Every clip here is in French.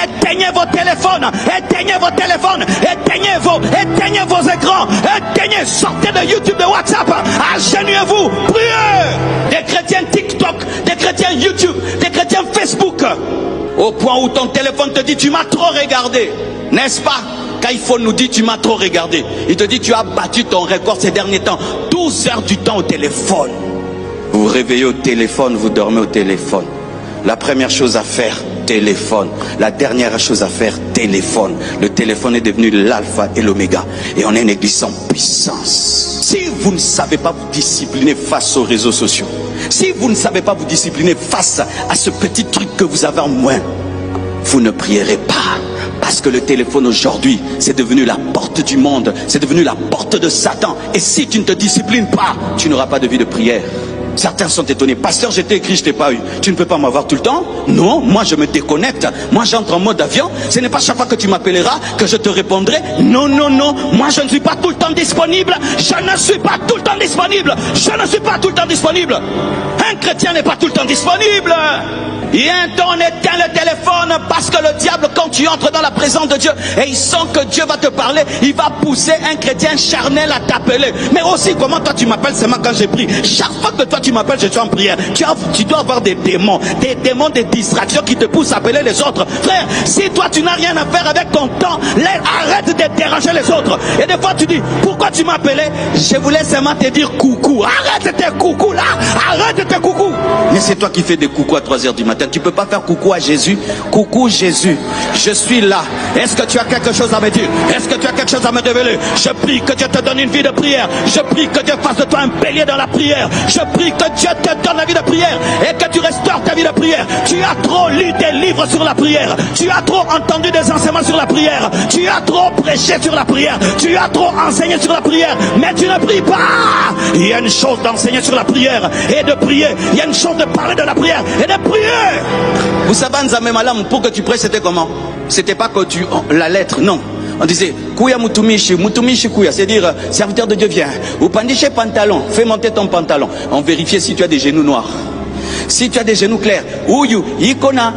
éteignez vos téléphones, éteignez vos téléphones, éteignez vos écrans, éteignez, sortez de YouTube, de WhatsApp, agenouillez-vous, priez. Des chrétiens TikTok, des chrétiens YouTube, des chrétiens Facebook, au point où ton téléphone te dit tu m'as trop regardé, n'est-ce pas? Kaiphone nous dit tu m'as trop regardé. Il te dit tu as battu ton record ces derniers temps. 12 heures du temps au téléphone. Vous vous réveillez au téléphone, vous dormez au téléphone. La première chose à faire, téléphone. La dernière chose à faire, téléphone. Le téléphone est devenu l'alpha et l'oméga. Et on est une église sans puissance. Si vous ne savez pas vous discipliner face aux réseaux sociaux, si vous ne savez pas vous discipliner face à ce petit truc que vous avez en moins, vous ne prierez pas. Parce que le téléphone aujourd'hui, c'est devenu la porte du monde, c'est devenu la porte de Satan. Et si tu ne te disciplines pas, tu n'auras pas de vie de prière. Certains sont étonnés. Pasteur, je t'ai écrit, je t'ai pas eu. Tu ne peux pas m'avoir tout le temps? Non, moi je me déconnecte. Moi j'entre en mode avion. Ce n'est pas chaque fois que tu m'appelleras que je te répondrai. Non, non, non. Moi je ne suis pas tout le temps disponible. Je ne suis pas tout le temps disponible. Je ne suis pas tout le temps disponible. Un chrétien n'est pas tout le temps disponible. Il y a un temps on éteint le téléphone parce que le diable, quand tu entres dans la présence de Dieu et il sent que Dieu va te parler, il va pousser un chrétien charnel à t'appeler. Mais aussi, comment toi tu m'appelles seulement quand j'ai pris? Chaque fois que toi tu m'appelles, je suis en prière. Tu dois avoir des démons, des distractions qui te poussent à appeler les autres. Frère, si toi tu n'as rien à faire avec ton temps, arrête de déranger les autres. Et des fois tu dis, pourquoi tu m'appelais? Je voulais seulement te dire coucou. Arrête tes coucous là, arrête tes coucous. Mais c'est toi qui fais des coucous à 3 heures du matin. Tu ne peux pas faire coucou à Jésus. Coucou Jésus, je suis là. Est-ce que tu as quelque chose à me dire? Est-ce que tu as quelque chose à me révéler? Je prie que Dieu te donne une vie de prière. Je prie que Dieu fasse de toi un bélier dans la prière. Je prie que Dieu te donne la vie de prière et que tu restaures ta vie de prière. Tu as trop lu des livres sur la prière. Tu as trop entendu des enseignements sur la prière. Tu as trop prêché sur la prière. Tu as trop enseigné sur la prière. Mais tu ne pries pas. Il y a une chose d'enseigner sur la prière et de prier. Il y a une chose de parler de la prière et de prier. Vous savez, pour que tu pries, c'était comment? C'était pas que la lettre, non. On disait, Kouya Mutumishi, Mutumishi Kouya, c'est-à-dire, serviteur de Dieu vient. Ou Pandishe pantalon, fais monter ton pantalon. On vérifiait si tu as des genoux noirs. Si tu as des genoux clairs, Ouyu, Ikona,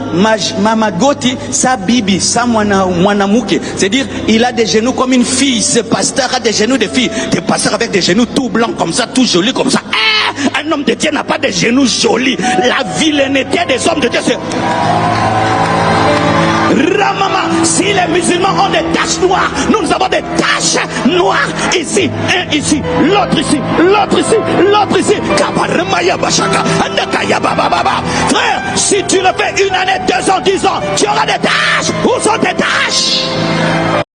Mamagoti, sa bibi, sa mwanamuke. C'est-à-dire, il a des genoux comme une fille. Ce pasteur a des genoux de fille. Des pasteurs avec des genoux tout blancs comme ça, tout jolis comme ça. Un homme de Dieu n'a pas des genoux jolis. La vilaineté des hommes de Dieu, c'est... Ramama, si les musulmans ont des taches noires, nous avons des taches noires ici, un ici, l'autre ici, l'autre ici, l'autre ici. Frère, si tu le fais 1 année, 2 ans, 10 ans, tu auras des taches. Où sont tes taches?